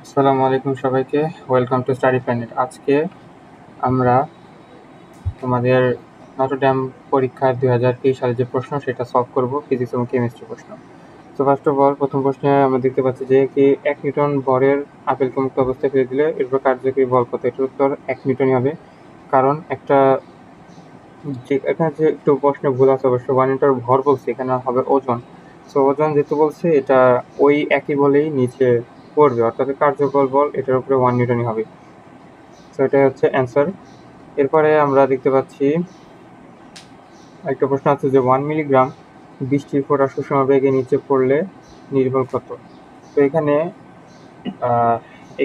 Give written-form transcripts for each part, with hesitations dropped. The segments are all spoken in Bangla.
আসসালামু আলাইকুম সবাইকে, ওয়েলকাম টু স্টাডি প্ল্যানেট। আজকে আমরা তোমাদের নটরডেম পরীক্ষার 2023 সালে যে প্রশ্ন সেটা সলভ করব, ফিজিক্স এবং কেমিস্ট্রি প্রশ্ন। তো ফার্স্ট অফ অল প্রথম প্রশ্নে আমরা দেখতে পাচ্ছি যে কি 1 নিউটন ভরের আপেলকে মুক্ত অবস্থায় ফেলে দিলে এরপর কার্যকরী বল কত? এটার উত্তর 1 নিউটনই হবে, কারণ এখানে যে একটু প্রশ্নে ভুল আছে অবশ্য। 1 নিউটন ভর বলছে, এখানে হবে ওজন। সো ওজন যেহেতু বলছে, এটা ওই একই বলেই নিচে পড়বে, অর্থাৎ কার্যকর বল এটার উপরে 1 নিউটনই হবে। সো এটাই হচ্ছে অ্যান্সার। এরপরে আমরা দেখতে পাচ্ছি একটা প্রশ্ন আছে যে 1 মিলিগ্রাম বৃষ্টির ফোঁটা সুষম বেগে নিচে পড়লে নির্ভুল কত? তো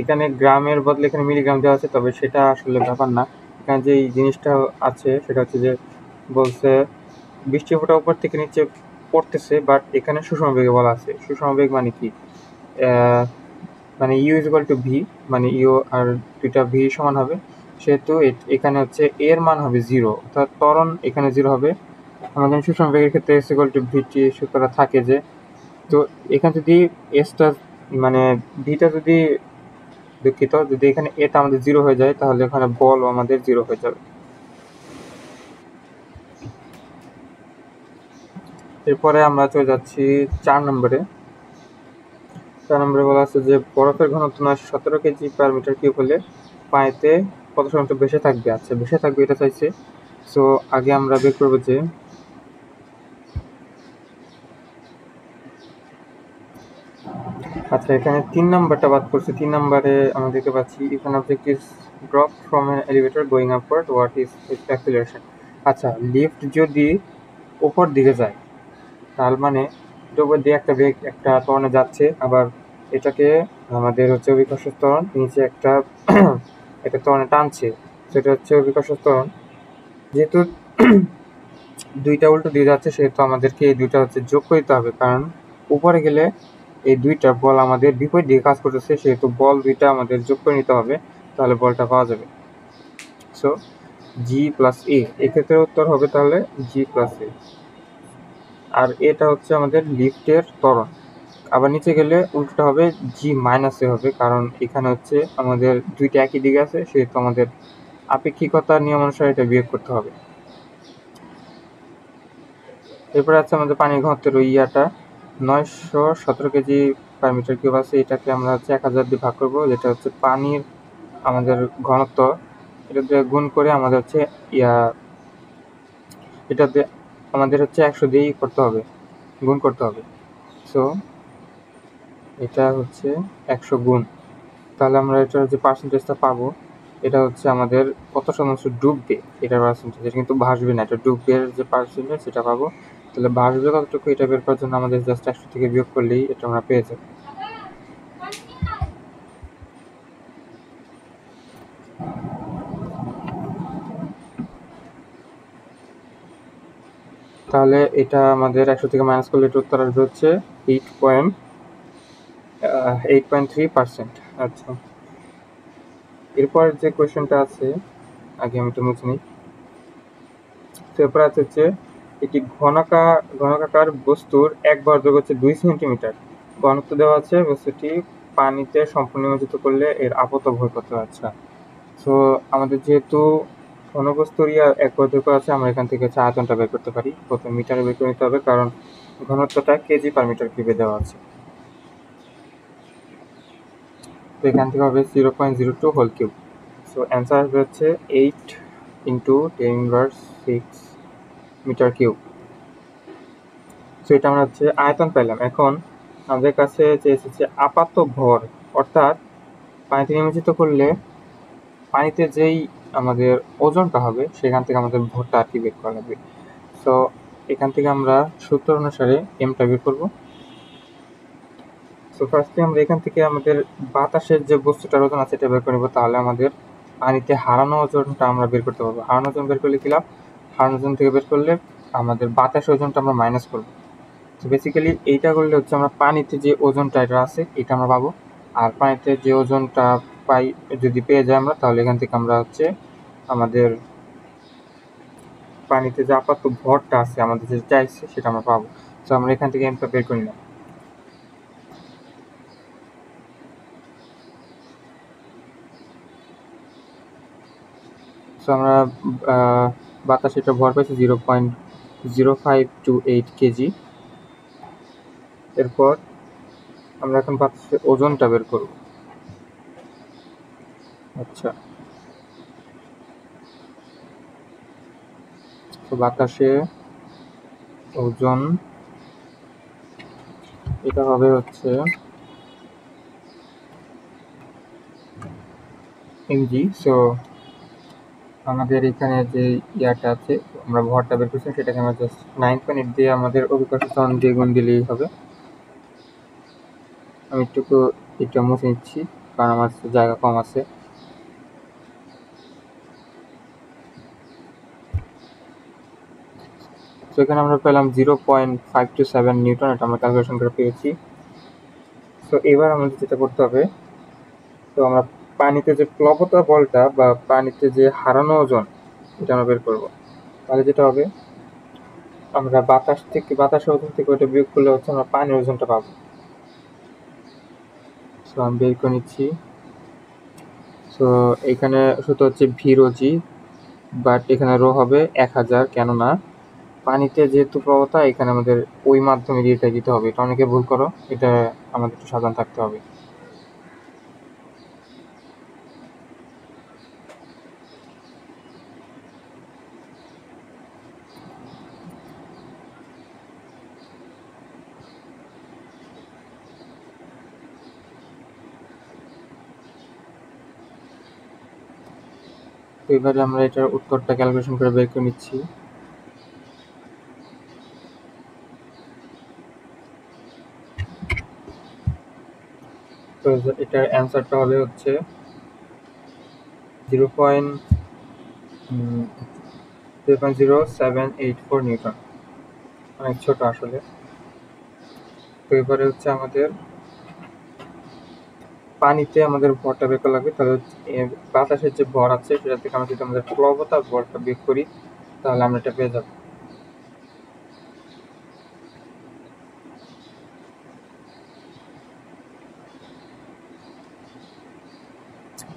এখানে গ্রামের বদলে এখানে মিলিগ্রাম দেওয়া আছে, তবে সেটা আসলে ব্যাপার না। এখানে যে জিনিসটা আছে সেটা হচ্ছে যে বলছে বৃষ্টির ফোঁটা উপর থেকে নিচে পড়তেছে, বাট এখানে সুষম বেগে বলা আছে। সুষম বেগ মানে কি? মানে u is equal to v, মানে ইউ আর দুইটা ভি সমান হবে, সেহেতু এখানে হচ্ছে এর মান হবে 0, অর্থাৎ ত্বরণ এখানে 0 হবে। আমাদের সুষম বেগের ক্ষেত্রে এস ইকুয়াল টু ভিটি সূত্রটা থাকে যে, তো এখানে যদি এসটা মানে ভিটা যদি দুঃখিত, যদি এখানে এটা আমাদের 0 হয়ে যায় তাহলে এখানে বলও আমাদের 0 হয়ে যাবে। এরপরে আমরা চলে যাচ্ছি 4 নম্বরে। 4 নম্বরে বলা আছে যে বরফের ঘনত্ব 917 কেজি পার মিটার কিউব হলে পানিতে কত শতাংশ ভেসে থাকবে? আচ্ছা, ভেসে থাকবে এটা চাইছে। সো আগে আমরা বের করবো যে আচ্ছা, এখানে 3 নাম্বারটা বাদ করছে। 3 নাম্বারে আমরা দেখতে পাচ্ছি if an object is drop from an elevator going upward what is it's acceleration. আচ্ছা, লিফট যদি উপর দিকে যায় তার মানে এটা উপর দিয়ে একটা বেগ একটা ত্বরণে যাচ্ছে, আবার এটাকে আমাদের হচ্ছে অভিকর্ষ ত্বরণ নিচে একটা একটা ত্বরণে টানছে, সেটা হচ্ছে অভিকর্ষ ত্বরণ। যেহেতু দুইটা উল্টো দিয়ে যাচ্ছে সেহেতু আমাদেরকে এই দুইটা হচ্ছে যোগ করতে হবে, কারণ উপরে গেলে এই দুইটা বল আমাদের বিপরীত দিকে কাজ করতেছে, সেহেতু বল দুইটা আমাদের যোগ করে নিতে হবে, তাহলে বলটা পাওয়া যাবে। সো জি প্লাস এ, এক্ষেত্রে উত্তর হবে তাহলে জি প্লাস এ। আর এটা হচ্ছে আমাদের লিফটের ত্বরণ। আবার নিচে গেলে উল্টোটা হবে জি মাইনাস এ হবে, কারণ এখানে হচ্ছে আমাদের দুইটা একই দিকে আছে, সেহেতু আমাদের আপেক্ষিকতার নিয়ম অনুসারে এটা বিয়োগ করতে হবে। এরপরে আছে আমাদের পানির ঘনত্বের ওই 917 কেজি পার মিটার কিউব আছে, এটাকে আমরা হচ্ছে 1000 দিয়ে ভাগ করবো, যেটা হচ্ছে পানির আমাদের ঘনত্ব। এটা দিয়ে গুণ করে আমাদের হচ্ছে এটাতে আমাদের হচ্ছে 100 দিয়েই করতে হবে, গুণ করতে হবে। সো এটা হচ্ছে 100 গুণ, তাহলে আমরা এটার যে পার্সেন্টেজটা পাবো এটা হচ্ছে আমাদের কত শতাংশ ডুববে এটার পার্সেন্টেজ, এটা কিন্তু ভাসবে না, এটা ডুববের যে পার্সেন্টেজ সেটা পাবো। তাহলে ভাসবে কতটুকু এটা বের করার জন্য আমাদের জাস্ট 100 থেকে বিয়োগ করলেই এটা আমরা পেয়ে যাবো। তাহলে এটা আমাদের 100 থেকে মাইনাস করলে এটা উত্তর আসবে হচ্ছে 8.3%। আচ্ছা, এরপর যে কোয়েশ্চেনটা আছে আগে আমি একটু মুছে নিই। এরপর আছে হচ্ছে একটি ঘনকাকার বস্তুর এক ভরযোগ হচ্ছে 2 সেন্টিমিটার, ঘনত্ব দেওয়া আছে, বস্তুটি পানিতে সম্পূর্ণ নিমজ্জিত করলে এর আপত ভর কত? আচ্ছা, সো আমাদের যেহেতু ঘনবস্তুর এক ভরযোগ আছে, আমরা এখান থেকে হচ্ছে আয়তনটা বের করতে পারি। প্রথমে মিটারে বের করে নিতে হবে, কারণ ঘনত্বটা কেজি পার মিটার কিউবে দেওয়া আছে। তো এখান থেকে হবে 0.02 হোল কিউব। সো অ্যান্সার আসবে হচ্ছে 8 ইন্টু 10⁻⁶ মিটার কিউব। সো এটা আমরা হচ্ছে আয়তন পেলাম। এখন আমাদের কাছে যে এসেছে আপাত ভর, অর্থাৎ পানিতে নিমজ্জিত করলে পানিতে যেই আমাদের ওজনটা হবে সেখান থেকে আমাদের ভরটা আর কি বের করা লাগবে। সো এখান থেকে আমরা সূত্র অনুসারে এমটা বের করবো। সো ফার্স্টে আমরা এখান থেকে আমাদের বাতাসের যে বস্তুটার ওজন আছে এটা বের করে নেবো, তাহলে আমাদের পানিতে হারানো ওজনটা আমরা বের করতে পারবো। হারানো ওজন বের করলে কি লাভ? হারানো ওজন থেকে বের করলে আমাদের বাতাসের ওজনটা আমরা মাইনাস করবো। তো বেসিক্যালি এইটা করলে হচ্ছে আমরা পানিতে যে ওজনটা এটা আছে এটা আমরা পাবো, আর পানিতে যে ওজনটা পাই যদি পেয়ে যাই আমরা, তাহলে এখান থেকে আমরা হচ্ছে আমাদের পানিতে যে আপাতত ভরটা আছে আমাদের যে চাইছে সেটা আমরা পাবো। তো আমরা এখান থেকে এমটা বের করে নিলাম। আমরা বাতাসে এটা ভর পাইছি 0.0528 কেজি। এরপর আমরা এখন বাতাসে ওজনটা বের করব। আচ্ছা, তো বাতাসে ওজন এটা হবে হচ্ছে mg। সো আমাদের এখানে যে ইয়াটা আছে, আমরা ভরটা বের করছি, সেটাকে আমরা জাস্ট 9.8 দিয়ে আমাদের অভিকর্ষ ত্বরণ দিয়ে গুণ দিলেই হবে। আমি একটু এটা মুছে নিচ্ছি কারণ আমার জায়গা কম আছে। তো এখানে আমরা পেলাম 0.527 নিউটন, এটা আমরা ক্যালকুলেশন করে পেয়েছি। তো এবার আমাদের যেটা করতে হবে, তো আমরা পানিতে যে প্লবতা বলটা বা পানিতে যে হারানো ওজন, এটা আমরা বের করবো। তাহলে যেটা হবে, আমরা বাতাসের ওজন থেকে ওটা বিয়োগ করলে হচ্ছে আমরা পানির ওজনটা পাবো। সো আমি বের করে নিচ্ছি। সো এখানে সূত্র হচ্ছে ভি রো জি, বাট এখানে রো হবে 1000, কেননা পানিতে যেহেতু প্রবণতা, এখানে আমাদের ওই মাধ্যমে দিয়ে দিতে হবে। এটা অনেকে ভুল করো, এটা আমাদের একটু সাবধান থাকতে হবে। তো এবারে আমরা এটার উত্তরটা ক্যালকুলেশন করে বের করে নিচ্ছি। তো এটার অ্যান্সারটা হবে হচ্ছে 0.0784 নিউটন, অনেক ছোট আসলে। তো এবারে হচ্ছে আমাদের পানিতে আমাদের ভরটা বের করা লাগবে। তাহলে বাতাসের যে ভর আছে সেটা থেকে আমরা যদি আমাদের প্লবতা ভরটা বের করি, তাহলে আমরা এটা পেয়ে যাব।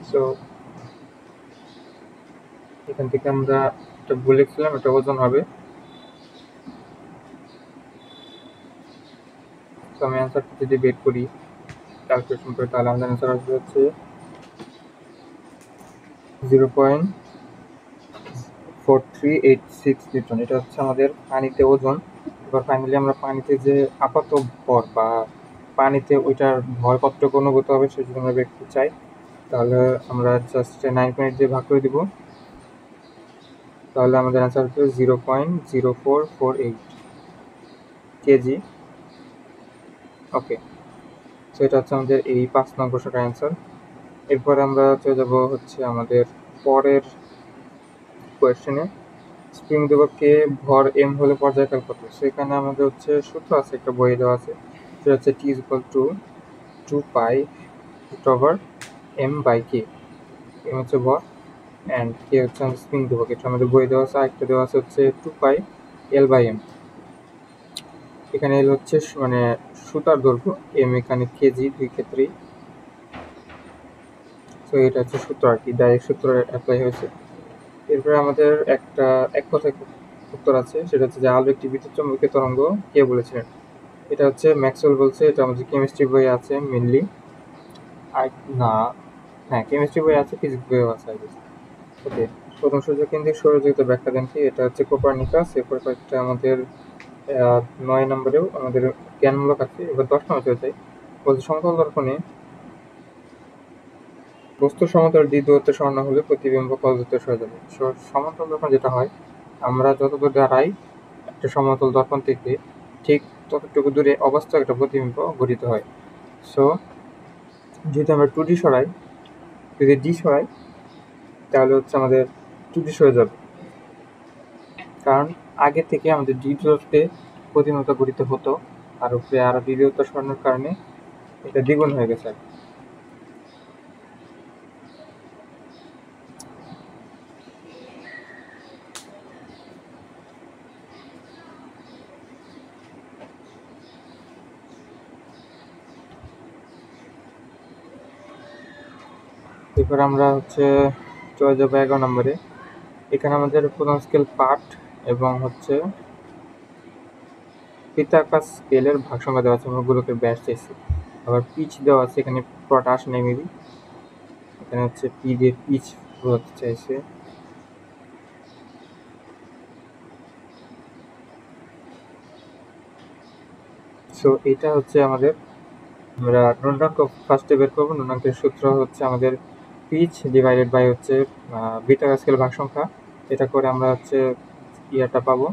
সো এখান থেকে আমরা এটা বলেছিলাম, এটা ওজন হবে। তো আমি অ্যান্সারটা যদি বের করি ক্যালকুলেশন করে, তাহলে আমাদের অ্যান্সার আসবে হচ্ছে 0.4386 নিউটন। এটা হচ্ছে আমাদের পানিতে ওজন। এবার ফাইনালি আমরা পানিতে যে আপাত ভর বা পানিতে ওইটার ভর কতটুকু অনুভূত হবে সেটা যদি আমরা বের করতে চাই, তাহলে আমরা জাস্ট 9.8 দিয়ে ভাগ করে দিব। তাহলে আমাদের অ্যান্সার হচ্ছে 0.0448 কেজি। ওকে, সো এটা হচ্ছে আমাদের এই 5 নং প্রশ্নটার অ্যান্সার। এরপরে আমরা চলে যাব হচ্ছে আমাদের পরের কোয়েশ্চেনে। স্প্রিং ধ্রুবককে ভর এম হলে পর্যায়কাল কত? সেখানে আমাদের হচ্ছে সূত্র আছে, একটা বইয়ে দেওয়া আছে, সেটা হচ্ছে T is equal to 2 pi root over M by K. M হচ্ছে ভর অ্যান্ড কে হচ্ছে আমাদের স্প্রিং ধ্রুবক, এটা আমাদের বইয়ে দেওয়া আছে। আরেকটা দেওয়া আছে হচ্ছে 2 পাই এল বাই এম। এখানে এল হচ্ছে মানে সুতার দৈর্ঘ্য, এম এখানে কেজি, দুই ক্ষেত্রেই। তো এটা হচ্ছে সূত্র আর কি, ডাইরেক্ট সূত্র অ্যাপ্লাই হয়েছে। এরপরে আমাদের একটা এক কথায় উত্তর আছে, সেটা হচ্ছে যে আলো একটি বিদ্যুৎ চুম্বকীয় তরঙ্গ কে বলেছিলেন? এটা হচ্ছে ম্যাক্সওয়েল বলছে, এটা আমাদের কেমিস্ট্রি বইয়ে আছে মেনলি। আর না, হ্যাঁ কেমিস্ট্রি বইয়ে আছে, ফিজিক্স বইয়েও আছে আর কি। ওকে, প্রথম সূর্যকেন্দ্রিক সৌরজগতের ব্যাখ্যা দেন কি? এটা হচ্ছে কোপারনিকাস। এরপর কয়েকটা আমাদের 9 নম্বরেও আমাদের জ্ঞানমূলক আছে। এবার 10 নম্বর চলে যাই। বলছে সমতল দর্পণে বস্তুর সমতল d দূরত্বে সরানো হলে প্রতিবিম্ব কত দূরত্বে সরে যাবে? সমতল দর্পণ যেটা হয়, আমরা যতদূর দাঁড়াই একটা সমতল দর্পণ থেকে, ঠিক ততটুকু দূরে অবাস্তব একটা প্রতিবিম্ব গঠিত হয়। সো যদি আমরা 2D সরাই, যদি d সরাই, তাহলে হচ্ছে আমাদের 2D সরে যাবে, কারণ আগে থেকে আমাদের d দূরত্বে প্রতিবিম্বটা গঠিত হতো, আর উপরে আরো d দূরত্ব সরানোর কারণে এটা দ্বিগুণ হয়ে গেছে। এরপর আমরা হচ্ছে চলে যাবো 11 নম্বরে। এখানে আমাদের প্রথম স্কেল পার্ট এবং হচ্ছে পিতাকার স্কেলের ভাগসংখ্যা দেওয়া আছে, আমরা গোলকের ব্যাস চাইছি। আবার পিচ দেওয়া আছে, এখানে পুরোটা আসে নাই মেবি, এখানে হচ্ছে পি দিয়ে পিচ বোঝাতে চাইছে। সো এটা হচ্ছে আমাদের, আমরা নুনাঙ্ক ফার্স্টে বের করবো। নুনাঙ্কের সূত্র হচ্ছে আমাদের পিচ ডিভাইডেড বাই হচ্ছে বিটা স্কেল ভাগ সংখ্যা। এটা করে আমরা হচ্ছে ইয়াটা পাবো,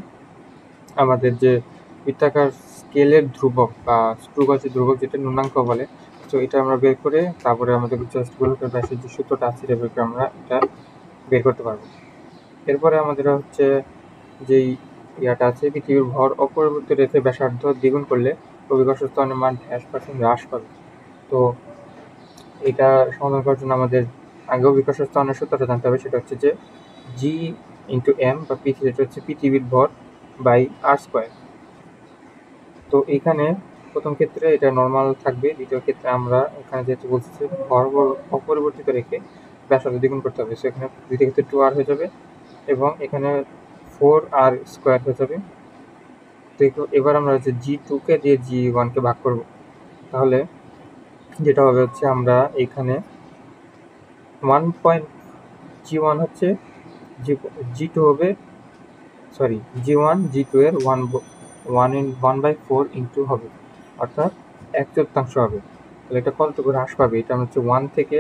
আমাদের যে বৃত্তাকার স্কেলের ধ্রুবক বা স্ক্রুগজের ধ্রুবক যেটা নুনাঙ্ক বলে। তো এটা আমরা বের করে তারপরে আমাদের জাস্ট গোলকের ব্যাসের যে সূত্রটা আছে এটা বের করে আমরা এটা বের করতে পারবো। এরপরে আমাদের হচ্ছে যেই ইয়াটা আছে, পৃথিবীর ভর অপরিবর্তিত রেখে ব্যাসার্ধ দ্বিগুণ করলে অভিকর্ষ স্তনের মান -% হ্রাস পাবে। তো এটা সমাধান করার জন্য আমাদের আগে অভিকর্ষ স্তনের সূত্রটা জানতে হবে, সেটা হচ্ছে যে জি ইন্টু এম বা পৃথিবী, যেটা হচ্ছে পৃথিবীর ভর বাই আর স্কোয়ার। তো এখানে প্রথম ক্ষেত্রে এটা নর্মাল থাকবে, দ্বিতীয় ক্ষেত্রে আমরা এখানে যেহেতু বলছি যে ভর অপরিবর্তিত রেখে ব্যাসার্ধ দ্বিগুণ করতে হবে, সো এখানে দ্বিতীয় ক্ষেত্রে 2r হয়ে যাবে এবং এখানে 4r স্কোয়ার হয়ে যাবে। তো এবার আমরা হচ্ছে G2কে দিয়ে G1কে ভাগ করব, তাহলে যেটা হবে হচ্ছে আমরা এখানে G1 হচ্ছে G2 হবে, সরি G1 G2 এর 1/4 ইন্টু হবে, অর্থাৎ 1/4 হবে। তাহলে এটা কতটুকু হ্রাস পাবে, এটা আমরা হচ্ছে 1 থেকে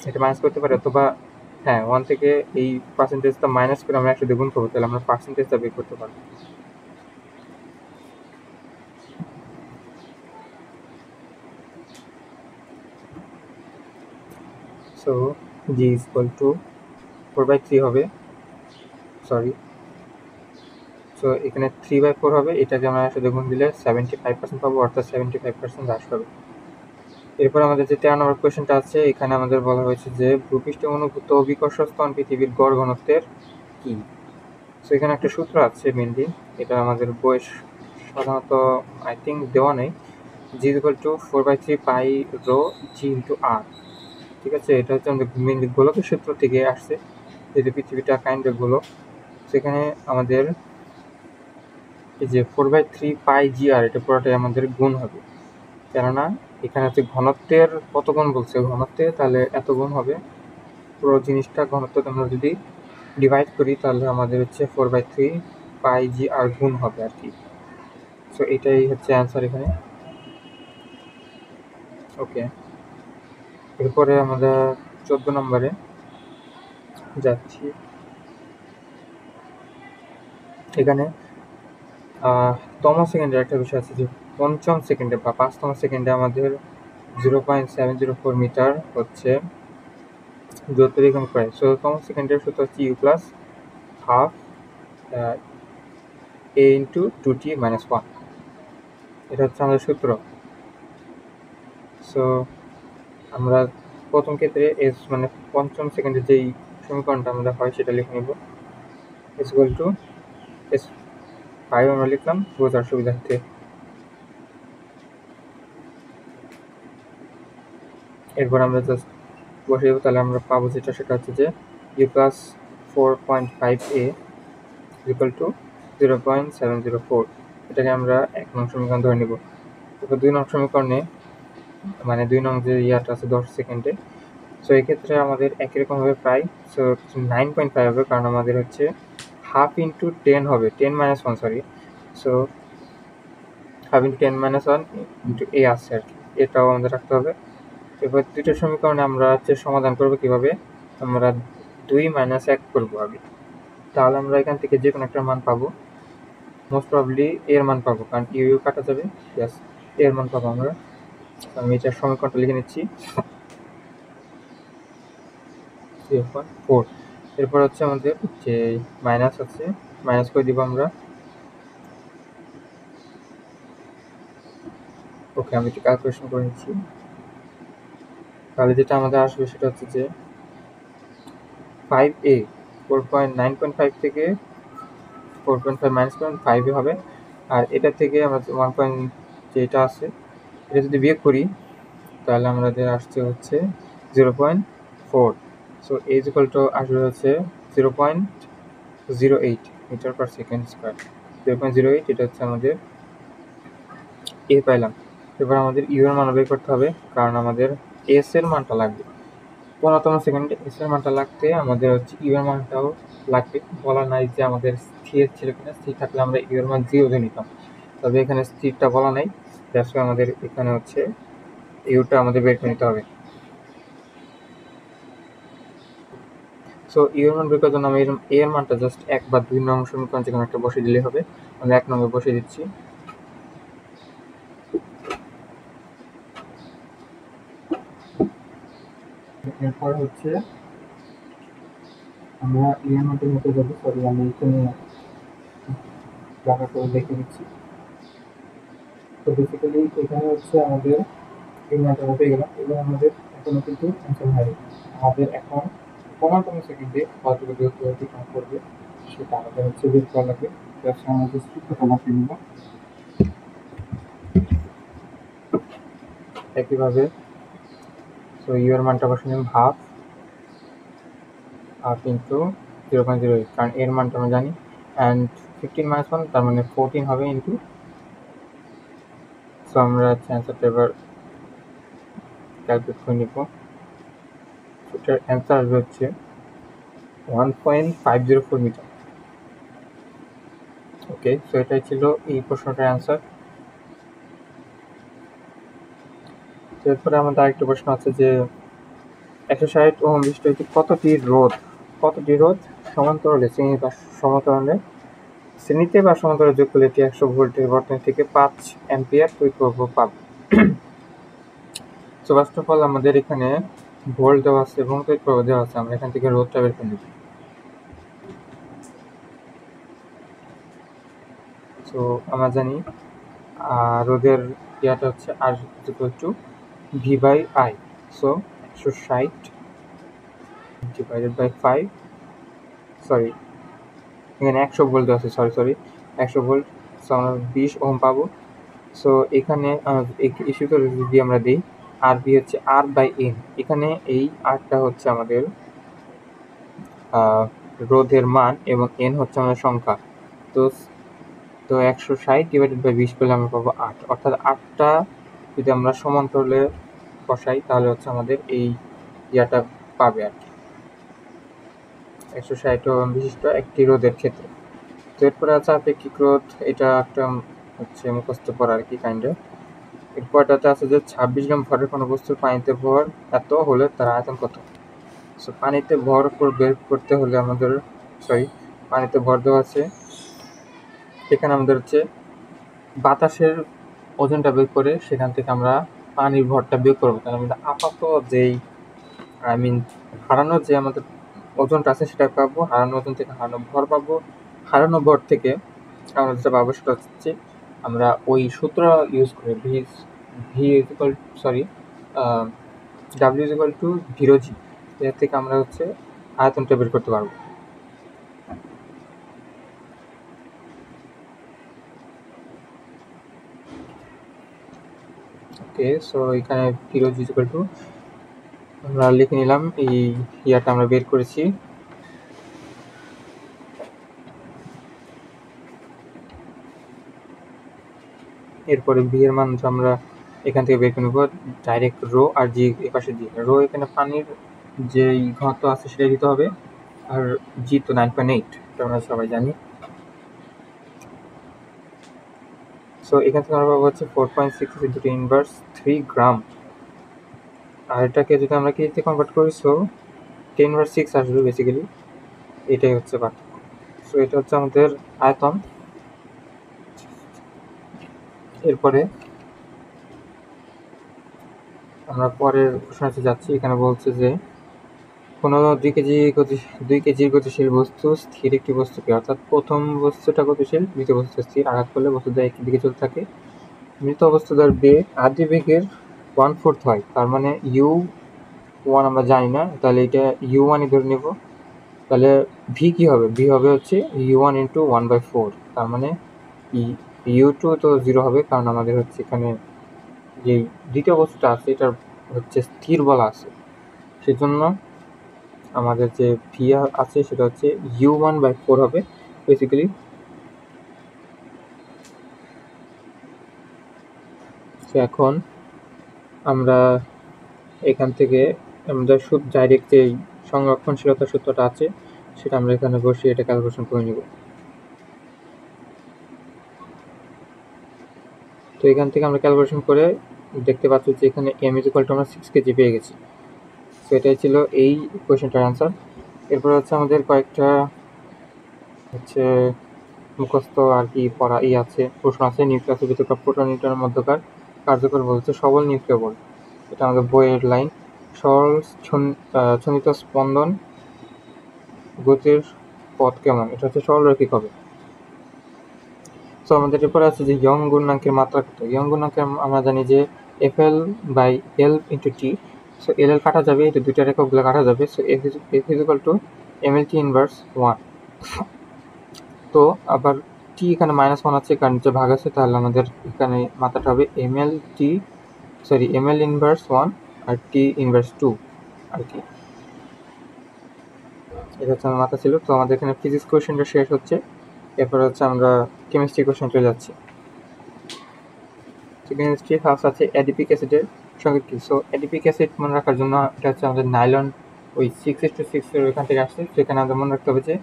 এটা মাইনাস করতে পারি, অথবা হ্যাঁ 1 থেকে এই পার্সেন্টেজটা মাইনাস করে আমরা 100 গুণ করবো, তাহলে আমরা পার্সেন্টেজটা বের করতে পারবো। So G is equal to 4/3 হবে, সরি, সো এখানে 3/4 হবে, এটাকে আমরা সাথে গুণ দিলে 75% পাবো, অর্থাৎ 75% হ্রাস পাবে। এরপর আমাদের যে 13 নম্বর কোয়েশ্চেনটা আছে, এখানে আমাদের বলা হয়েছে যে ভূপৃষ্ঠে অনুভূত অভিকর্ষ স্তন পৃথিবীর গড় ঘনত্বের কি। সো এখানে একটা সূত্র আছে মেনলি, এটা আমাদের বয়স সাধারণত আই থিঙ্ক দেওয়া নেই। G is equal to 4/3 pi rho G into R. ঠিক আছে, এটা হচ্ছে আমাদের মেনলি গোলকের সূত্র থেকে আসছে, যেহেতু পৃথিবীটা কাইন্ড অফ গোলক। সেখানে আমাদের এই যে 4/3 পাই জি আর, এটা পুরোটাই আমাদের গুণ হবে, কেননা এখানে হচ্ছে ঘনত্বের কত গুণ বলছে, ঘনত্বে তাহলে এত গুণ হবে। পুরো জিনিসটা ঘনত্ব আমরা যদি ডিভাইড করি তাহলে আমাদের হচ্ছে 4/3 পাই জি আর গুণ হবে আর কি। সো এটাই হচ্ছে অ্যান্সার এখানে। ওকে, এরপরে আমরা 14 নম্বরে যাচ্ছি। এখানে তম সেকেন্ডের একটা বিষয় আছে, যে পঞ্চম সেকেন্ডে বা 5তম সেকেন্ডে আমাদের 0.704 মিটার হচ্ছে দূরত্ব অতিক্রম করে। সো তম সেকেন্ডের সূত্র হচ্ছে u plus half a into 2t minus 1, এটা হচ্ছে আমাদের সূত্র। সো আমরা প্রথম ক্ষেত্রে এস মানে পঞ্চম সেকেন্ডের যেই সমীকরণটা আমাদের হয় সেটা লিখে নেব, এস ইকুয়াল টু এস 5 আমরা লিখলাম বোঝার সুবিধার্থে। এরপর আমরা জাস্ট বসে দেবো, তাহলে আমরা পাবো যেটা, সেটা হচ্ছে যে you plus 4.5a equal to 0.704, এটাকে আমরা 1 নং সমীকরণ ধরে নেব। এরপর 2 নং সমীকরণে, মানে 2 নং যে ইয়াটা আছে 10 সেকেন্ডে, সো এক্ষেত্রে আমাদের একই রকমভাবে প্রায়, সো 9.5 হবে, কারণ আমাদের হচ্ছে হাফ ইন্টু 10 হবে, 10 minus 1 sorry, so half into 10 minus 1 into এ আসছে আর কি, এটাও আমাদের রাখতে হবে। এবার দুইটা সমীকরণে আমরা হচ্ছে সমাধান করবো কিভাবে, আমরা 2 মাইনাস 1 করবো আগে, তাহলে আমরা এখান থেকে যে কোনো একটা মান পাবো, মোস্ট প্রবাবলি এর মান পাবো, কারণ ইউ কাটা যাবে, ইয়াস এর মান পাবো আমরা। আমি এটার সমীকরণটা লিখে নিচ্ছি 0.4। এরপর হচ্ছে আমাদের যে মাইনাস আছে, মাইনাস করে দিব আমরা। ওকে, আমি একটু ক্যালকুলেশন করে নিচ্ছি, তাহলে যেটা আমাদের আসবে সেটা হচ্ছে যে 5a 9.5 থেকে 4.5 মাইনাস করেন 5 হবে, আর এটা থেকে আমরা 1 যেটা আছে এটা যদি বিয়োগ করি তাহলে আমাদের আসছে হচ্ছে 0.4। সো এজ ইকুয়াল টু আসবে হচ্ছে 0.4 0.08 মিটার পার সেকেন্ড স্কোয়ার। 0.08 এটা হচ্ছে আমাদের এ পাইলাম। এবার আমাদের ইউ এর মান বের করতে হবে, কারণ আমাদের এস এর মানটা লাগবে। 15তম সেকেন্ডে এস এর মানটা লাগতে আমাদের হচ্ছে ইউ এর মানটাও লাগবে। বলা নাই যে আমাদের স্থির ছিল কিনা, স্থির থাকলে আমরা ইউ এর মান 0 দিয়ে নিতাম, তবে এখানে স্থিরটা বলা নাই, দ্যাটস ওয়াই আমাদের এখানে হচ্ছে ইউটা আমাদের বের করে নিতে হবে। সো ইউ এর মান বের করার জন্য আমি এ এর মানটা জাস্ট 1 বা 2 নং সমীকরণ যেখানে একটা বসিয়ে দিলেই হবে। আমরা 1 নম্বরে বসিয়ে দিচ্ছি। এরপর হচ্ছে আমরা ই এর মানটা নিতে যাবো। সরি, আমি এখানে জায়গা করে দেখে দিচ্ছি। তো বেসিক্যালি এখানে হচ্ছে আমাদের এই মানটা পেয়ে গেলাম, এবং আমাদের এখনো কিন্তু অ্যান্সার হয়নি। আমাদের এখন 15তম সেকেন্ডে কতটুকু দূরত্ব কাউন্ট করবে সেটা আমাদের হচ্ছে বের করা লাগবে। জাস্ট আমাদের সূত্রটা বসিয়ে নিব। একইভাবে সো ইউ এর মানটা বসিয়ে নিলাম হাফ ইন্টু 0.08, কারণ এর মানটা আমরা জানি, অ্যান্ড 15 - 1 তার মানে 14 হবে ইন্টু। সো আমরা অ্যান্সারটা এবার ক্যালকুলেট করে নিব। এটার অ্যান্সার আসবে হচ্ছে 1.504 মিটার। ওকে, সো এটাই ছিল এই প্রশ্নটার অ্যান্সার। এরপরে আমাদের আরেকটা প্রশ্ন আছে যে 160 ওহম বিশিষ্ট একটি কতটি রোধ সমান্তরালে শ্রেণীতে বা সমান্তরালে যোগ করলে এটি 100 ভোল্টের বর্তনী থেকে 5 অ্যাম্পিয়ার তড়িৎ প্রবাহ পাবে। সো ফার্স্ট অফ অল আমাদের এখানে ভোল্ট দেওয়া আছে এবং তড়িৎ প্রবাহ দেওয়া আছে। আমরা এখান থেকে রোধটা বের করে নিব। সো আমরা জানি রোধের ইয়াটা হচ্ছে R equal to V by I. So 160 divided by 5, sorry এখানে 100 ভোল্ট দেওয়া আছে, সরি 100 ভোল্ট। সো আমরা 20 ওহম পাবো। সো এখানে এই সূত্র যদি আমরা দিই, আর বি হচ্ছে আর বাই এন, এখানে এই আরটা হচ্ছে আমাদের রোধের মান এবং এন হচ্ছে আমাদের সংখ্যা। তো 160 ডিভাইডেড বাই 20 করলে আমরা পাবো 8, অর্থাৎ 8টা যদি আমরা সমান্তরালে বসাই তাহলে হচ্ছে আমাদের এই ইয়াটা পাবে আর কি, 160 ওহম বিশিষ্ট একটি রোধের ক্ষেত্রে। তো এরপরে আছে আপেক্ষিক রোধ, এটা একটা হচ্ছে মুখস্থ করা আর কি কাইন্ড। এরপরটাতে আছে যে 26 গ্রাম ভরের কোনো বস্তুর পানিতে ভর এত হলে তার আয়তন কত। সো পানিতে ভর বের করতে হলে আমাদের পানিতে ভর দেওয়া আছে, এখানে আমাদের হচ্ছে বাতাসের ওজনটা বের করে সেখান থেকে আমরা পানির ভরটা বের করবো। কারণ আমাদের আপাতত যেই হারানো যে আমাদের ওজনটা আছে সেটা পাবো, হারানো ওজন থেকে হারানো ভর পাবো। হারানো ভর থেকে আমরা যেটা পাবো সেটা হচ্ছে আমরা ওই সূত্র ইউজ করে ডাব্লিউ ইকুয়াল টু 0g, এর থেকে আমরা হচ্ছে আয়তনটা বের করতে পারবো। ওকে, সো এখানে 0g ইকুয়াল টু আমরা লিখে নিলাম, এই ইয়াটা আমরা বের করেছি। এরপরে বি এর মান আমরা এখান থেকে বের করে নেব, ডাইরেক্ট রো আর জি এ পাশে দিয়ে। রো এখানে পানির যেই ঘনত্ব আছে সেটা দিতে হবে, আর জি তো 9.8, এটা আমরা সবাই জানি। সো এখান থেকে আমরা পাবো হচ্ছে 4.6 ইন্টু 10⁻³ গ্রাম। আর এটাকে যদি আমরা কেজিতে কনভার্ট করি, সো 10⁻6 আসবে বেসিক্যালি, এটাই হচ্ছে পার্থক্য। সো এটা হচ্ছে আমাদের আয়তন। এরপরে আমরা পরের প্রশ্নতে যাচ্ছি। এখানে বলছে যে কোনো 2 কেজির গতিশীল বস্তু স্থির একটি বস্তুকে, অর্থাৎ প্রথম বস্তুটা গতিশীল, দ্বিতীয় বস্তু স্থির, আঘাত করলে বস্তুটা একই দিকে চলতে থাকে। মৃত অবস্থার বেগ আদি বেগের 1/4 হয়, তার মানে u1 আমরা জানি না, তাহলে এটা u1 ধরে নেব। তাহলে ভি কি হবে, ভি হবে হচ্ছে u1 ইন্টু 1/4, তার মানে u2 তো 0 হবে, কারণ আমাদের হচ্ছে এখানে যে দ্বিতীয় বস্তুটা আছে এটার হচ্ছে স্থির বলা আছে, সেজন্য আমাদের যে ভি আছে সেটা হচ্ছে U1/4 হবে বেসিক্যালি। তো এখন আমরা এখান থেকে আমরা ডাইরেক্ট যে সংরক্ষণশীলতা সূত্রটা আছে সেটা আমরা এখানে বসিয়ে এটা ক্যালকুলেশন করে নিব। তো এখান থেকে আমরা ক্যালকুলেশন করে দেখতে পাচ্ছি যে এখানে m = আমরা 6 কেজি পেয়ে গেছি। তো এটাই ছিল এই কোয়েশ্চেনটার আনসার। এরপর হচ্ছে আমাদের কয়েকটা হচ্ছে মুখস্থ আর কি পড়া আছে, প্রশ্ন আছে। নিউক্লিয়াসের ভিতরকার প্রোটন নিউট্রনের মধ্যকার কার্যকর বল হচ্ছে সবল নিউক্লিয় বল। এটা আমাদের বইয়ের লাইন। সরল ছন্দিত স্পন্দন গতির পথ কেমন? এটা হচ্ছে সরলরৈখিক হবে। তো আমাদের এরপরে আছে যে ইয়ং গুণাঙ্কের মাত্রা কত? ইয়ং গুণাঙ্কে আমরা জানি যে FL/L × T। সো এল কাটা যাবে, এটা দুইটার এককগুলো কাটা যাবে। So F = mLT−1। তো আবার T এখানে -1 আছে কারণ নিচে ভাগ আছে, তাহলে আমাদের এখানে মাত্রাটা হবে mL−1 আর T−2 আর কি। এটা হচ্ছে আমার মাথা ছিল। তো আমাদের এখানে ফিজিক্স কোয়েশ্চেনটা শেষ হচ্ছে। এরপর হচ্ছে আমরা কেমিস্ট্রি কোয়েশ্চেন চলে যাচ্ছি। কেমিস্ট্রি ফার্স্ট আছে অ্যাডিপিক অ্যাসিডের সঙ্গে কি। সো অ্যাডিপিক অ্যাসিড মনে রাখার জন্য এটা হচ্ছে আমাদের নাইলন ওই 6:6 এর ওইখান থেকে আসছে। সেখানে আমাদের মনে রাখতে হবে যে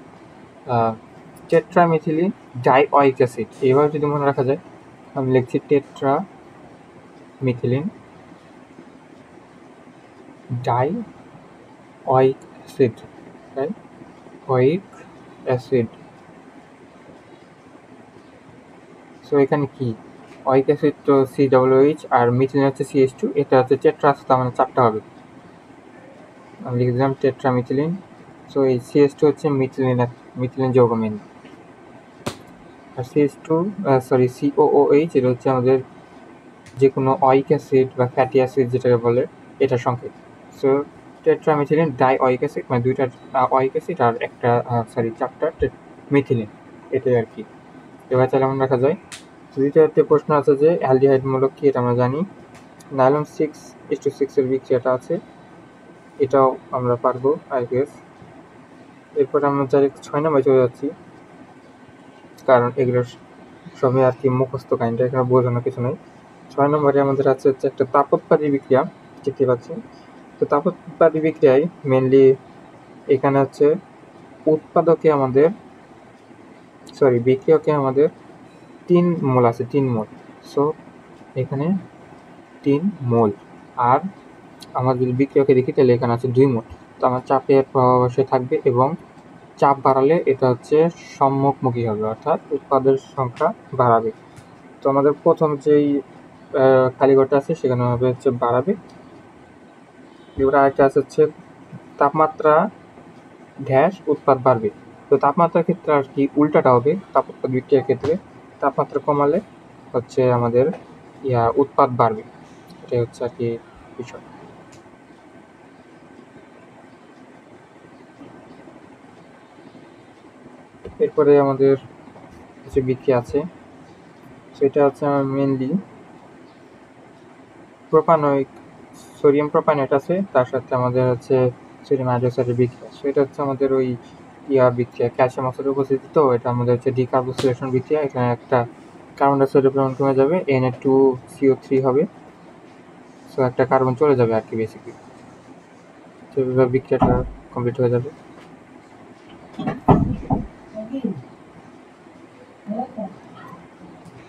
টেট্রামিথিলিন ডাইঅয়িক অ্যাসিড। এইভাবে যদি মনে রাখা যায়, আমি লিখছি টেট্রামিথিলিন ডাইঅয়িক অ্যাসিড, ডাইঅয়িক অ্যাসিড। সো এখানে কি অয়িক অ্যাসিড তো COOH আর মিথিলিন হচ্ছে CH2, এটা হচ্ছে টেট্রা, তার মানে 4টা হবে। আমি লিখে দিলাম টেট্রামিথিলিন। সো এই CH2 হচ্ছে মিথিলিন যৌগ মেন, আর COOH এটা হচ্ছে আমাদের যে কোনো অয়িক অ্যাসিড বা ফ্যাটি অ্যাসিড যেটাকে বলে এটার সংকেত। সো টেট্রামিথিলিন ডাইঅয়িক অ্যাসিড মানে দুইটা অয়িক অ্যাসিড আর একটা 4টা মিথিলিন, এটাই আর কি। এবার তাহলে মনে রাখা যায়। দ্বিতীয়তে প্রশ্ন আছে যে অ্যালডিহাইড মূলক কি, এটা আমরা জানি। নাইলন 6:6 এর বিক্রিয়াটা আছে, এটাও আমরা পারবো আই গেস। এরপর আমরা 6 নম্বরে চলে যাচ্ছি, কারণ এগুলো সবই আর কি মুখস্থ কাইন্ড, এখানে বোঝানোর কিছু নেই। 6 নম্বরে আমাদের আছে হচ্ছে একটা তাপোৎপাদী বিক্রিয়া, দেখতে পাচ্ছি। তো তাপোৎপাদী বিক্রিয়ায় মেনলি এখানে হচ্ছে বিক্রিয়কে আমাদের 3 মোল আছে, 3 মোল। সো এখানে 3 মোল, আর আমরা যদি বিক্রিয়কে দেখি তাহলে এখানে আছে 2 মোল। তো আমার চাপের প্রভাব অবশ্যই থাকবে, এবং চাপ বাড়ালে এটা হচ্ছে সম্মুখমুখী হবে, অর্থাৎ উৎপাদের সংখ্যা বাড়াবে। তো আমাদের প্রথম যেই কালীঘরটা আছে সেখানে হবে হচ্ছে বাড়াবে। এবার আরেকটা আছে হচ্ছে তাপমাত্রা উৎপাদ বাড়বে। তো তাপমাত্রার ক্ষেত্রে আর কি উল্টাটা হবে, তাপোৎপাদ বিক্রিয়ার ক্ষেত্রে তাপমাত্রা কমালে হচ্ছে আমাদের উৎপাদ বাড়বে, এটাই হচ্ছে আর কি বিষয়। এরপরে আমাদের কিছু বিক্রিয়া আছে, সেটা হচ্ছে মেনলি সোডিয়াম প্রোপানয়েট আছে, তার সাথে আমাদের হচ্ছে সোডিয়াম হাইড্রোক্সাইডের বিক্রিয়া। সেটা হচ্ছে আমাদের ওই বিক্রিয়া ক্যালসিয়াম অক্সাইডের উপস্থিতি। তো এটা আমাদের হচ্ছে ডিকার্বক্সিলেশন বিক্রিয়া। এখানে একটা কার্বন ডাইঅক্সাইডের পরিমাণ কমে যাবে, Na2CO3 হবে। সো একটা কার্বন চলে যাবে আর কি বেসিক্যালি। তো এইভাবে বিক্রিয়াটা কমপ্লিট হয়ে যাবে।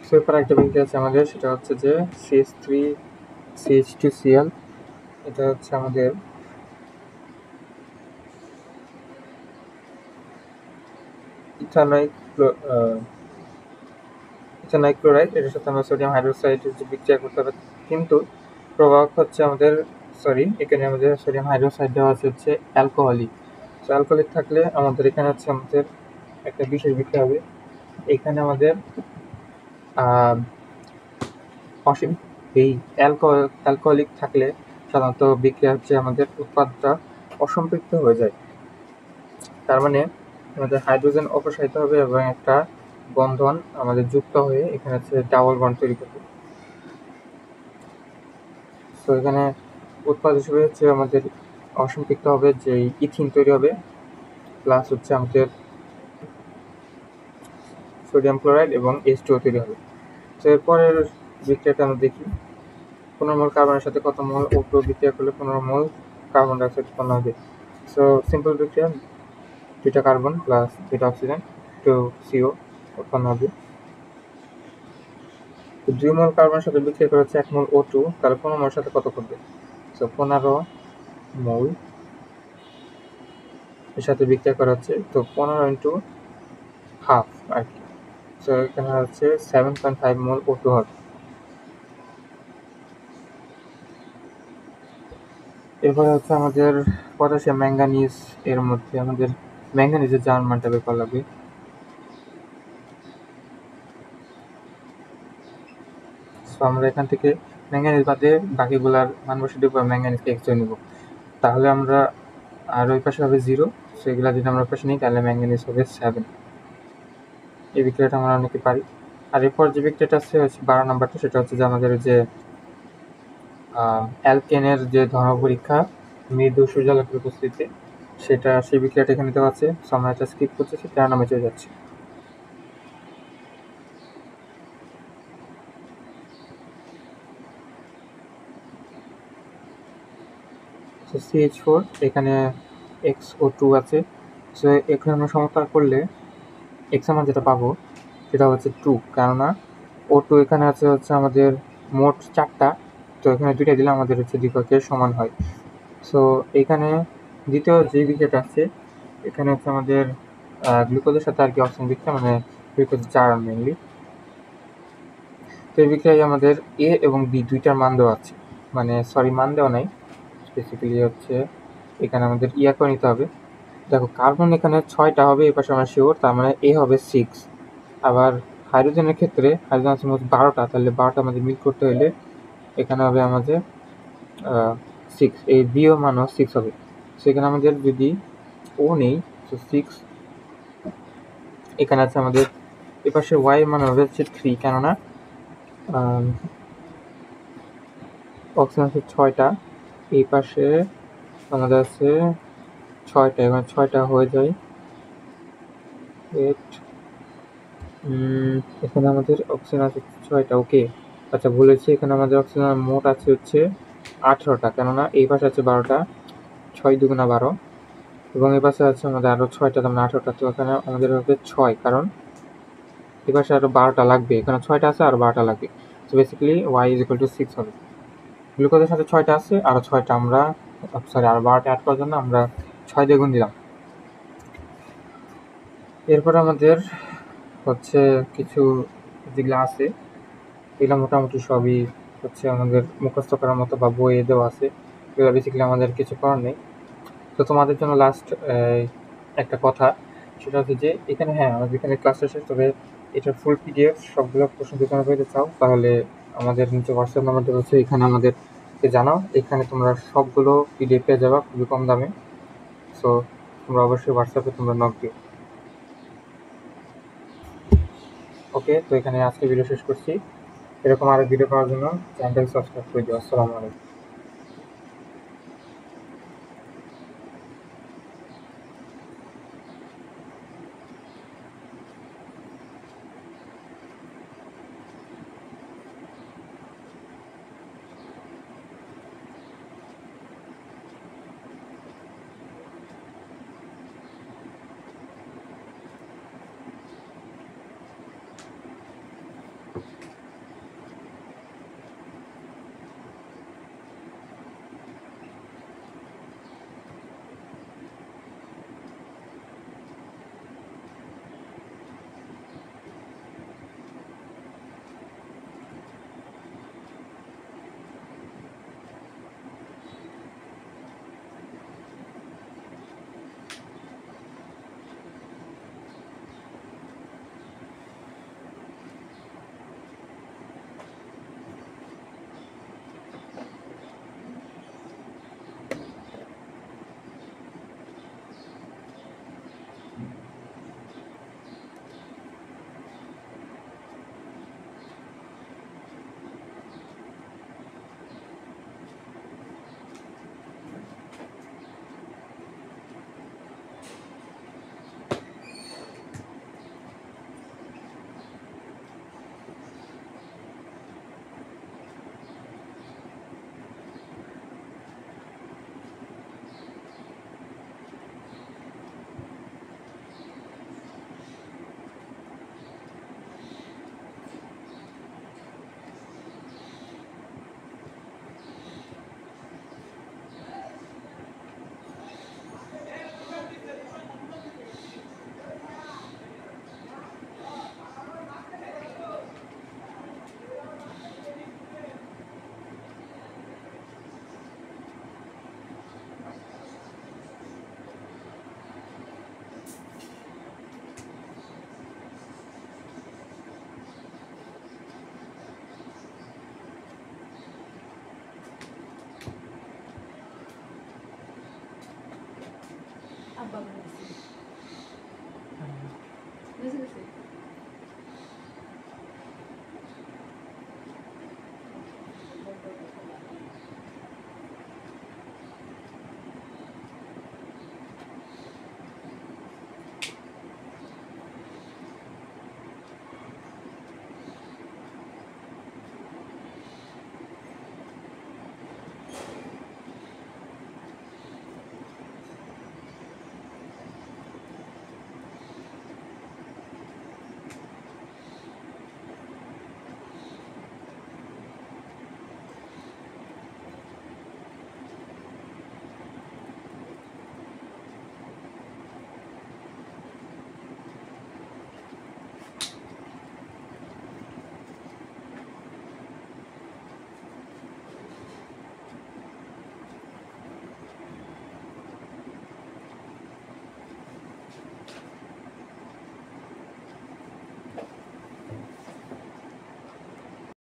সো এরপর একটা বিক্রিয়া আছে আমাদের, সেটা হচ্ছে যে CH3CH2Cl। এটা হচ্ছে আমাদের ইথানয়িক ক্লোরাইড, এটার সাথে আমরা সোডিয়াম হাইড্রোক্সাইড বিক্রিয়া করতে হবে, কিন্তু প্রভাব হচ্ছে আমাদের এখানে আমাদের সোডিয়াম হাইড্রোক্সাইড দেওয়া হচ্ছে অ্যালকোহলিক। তো অ্যালকোহলিক থাকলে আমাদের এখানে হচ্ছে আমাদের একটা বিশেষ বিক্রিয়া হবে। এখানে আমাদের এই অ্যালকোহলিক থাকলে সাধারণত বিক্রিয়া হচ্ছে আমাদের উৎপাদটা অসম্পৃক্ত হয়ে যায়। তার মানে আমাদের হাইড্রোজেন অপসারিত হবে এবং একটা বন্ধন আমাদের যুক্ত হয়ে এখানে হচ্ছে ডাবল বন্ড তৈরি করবে। তো এখানে উৎপাদ হিসেবে হচ্ছে আমাদের অসম্পৃক্ত হবে যে ইথিন তৈরি হবে, প্লাস হচ্ছে আমাদের সোডিয়াম ক্লোরাইড এবং H2O তৈরি হবে। তো এরপরের বিক্রিয়াটা আমরা দেখি। 15 মোল কার্বনের সাথে কত মোল O2 বিক্রিয়া করলে 15 মোল কার্বন ডাইঅক্সাইড উৎপন্ন হবে। সো সিম্পল বিক্রিয়া, 2টা কার্বন প্লাস 2টা অক্সিজেন 2CO উৎপন্ন হবে। 2 মোল কার্বনের সাথে বিক্রিয়া করা হচ্ছে 1 মোল O2, তাহলে 15 মোলের সাথে কত করবে? সো 15 মোল এর সাথে বিক্রিয়া করা হচ্ছে, তো 15 ইন্টু হাফ আর কি। সো এখানে হচ্ছে 7.5 মোল O2 হবে। এরপরে হচ্ছে আমাদের পটাশিয়াম ম্যাঙ্গানিজ, এর মধ্যে আমাদের ম্যাঙ্গানিজের জার্মান মানটা বের করা লাগবে। সো আমরা এখান থেকে ম্যাঙ্গানিজ বাদে বাকিগুলার মান বসিয়ে দেবো, ম্যাঙ্গানিজকে এক্স ধরে নেব, তাহলে আমরা আর ওই পাশে হবে 0, সো এগুলা যদি আমরা ওই পাশে নিই তাহলে ম্যাঙ্গানিজ হবে 7। এই বিক্রিয়াটা আমরা অনেকে পারি। আর এরপর যে বিক্রিয়াটা আছে 12 নাম্বারটা, সেটা হচ্ছে যে আমাদের যে অ্যালকেনের যে ধর্ম পরীক্ষা মৃদু সূর্যালোকের উপস্থিতিতে, সেই বিক্রিয়াটা এখানে দেওয়া আছে। সো আমরা এটা স্কিপ করতেছি, 13 নামে চলে যাচ্ছি। সো CH4, এখানে XO2 আছে। সো এখানে আমরা সমতার করলে এক্স মান যেটা পাবো সেটা হচ্ছে 2, কেননা O2 এখানে আছে হচ্ছে আমাদের মোট 4টা, তো এখানে 2টা দিলে আমাদের হচ্ছে দ্বিপক্ষের সমান হয়। সো এখানে দ্বিতীয় যে বিক্রিয়াটা আছে, এখানে হচ্ছে আমাদের গ্লুকোজের সাথে আর কি অক্সিজেন বিক্রিয়া, মানে গ্লুকোজ 4 মেনলি। তো এই বিক্রিয়ায় আমাদের A এবং B দুইটার মান দেওয়া আছে, মানে মান দেওয়া নাই, বেসিক্যালি হচ্ছে এখানে আমাদের ইয়া করে নিতে হবে। দেখো কার্বন এখানে 6টা হবে, এই পাশে আমরা শিওর, তার মানে A হবে 6। আবার হাইড্রোজেনের ক্ষেত্রে হাইড্রোজেন আছে মোট 12টা, তাহলে 12টা আমাদের মিল করতে হলে এখানে হবে আমাদের 6, এই বিও মানও 6 হবে। সেখানে আমাদের যদি ও নেই, তো 6 এখানে আছে আমাদের, এপাশে ওয়াই মান হবে হচ্ছে 3, কেননা অক্সিজেন আছে 6টা, এই পাশে আমাদের আছে 6টা, এবার 6টা হয়ে যায় 8। এখানে আমাদের অক্সিজেন আছে 6টা, ওকে। আচ্ছা বলেছি, এখানে আমাদের অক্সিজেন মোট আছে হচ্ছে 18টা, কেননা এই পাশে আছে 12টা, 6 দুগুণা 12, এবং এই পাশে আছে আমাদের আরও 6টা, তার মানে 18টা। তো এখানে আমাদের হবে 6, কারণ এই পাশে আরও 12টা লাগবে, এখানে 6টা আছে আর 12টা লাগবে। তো basically y is equal to 6 হবে। গ্লুকোজের সাথে 6টা আছে, আরও 6টা আমরা আর 12টা অ্যাড করার জন্য আমরা 6 দিয়ে গুণ দিলাম। এরপর আমাদের হচ্ছে কিছু যেগুলো আছে, এগুলো মোটামুটি সবই হচ্ছে আমাদের মুখস্থ করার মতো বা বইয়ে দেওয়া আছে, এগুলো বেসিক্যালি আমাদের কিছু করার নেই। তো তোমাদের জন্য লাস্ট একটা কথা, সেটা হচ্ছে যে এখানে, হ্যাঁ আমাদের এখানে ক্লাসটা শেষ, তবে এটার ফুল পিডিএফ সবগুলো প্রশ্ন যদি তোমরা পেতে চাও তাহলে আমাদের নিচে হোয়াটসঅ্যাপ নাম্বার দেওয়া হচ্ছে, এখানে আমাদেরকে জানাও, এখানে তোমরা সবগুলো পিডিএফ পেয়ে যাবা খুবই কম দামে। সো তোমরা অবশ্যই হোয়াটসঅ্যাপে তোমরা নক দিও। ওকে, তো এখানে আজকে ভিডিও শেষ করছি। এরকম আরও ভিডিও পাওয়ার জন্য চ্যানেলটাকে সাবস্ক্রাইব করে দিও। আসসালামু আলাইকুম। আব্বা বানাইছে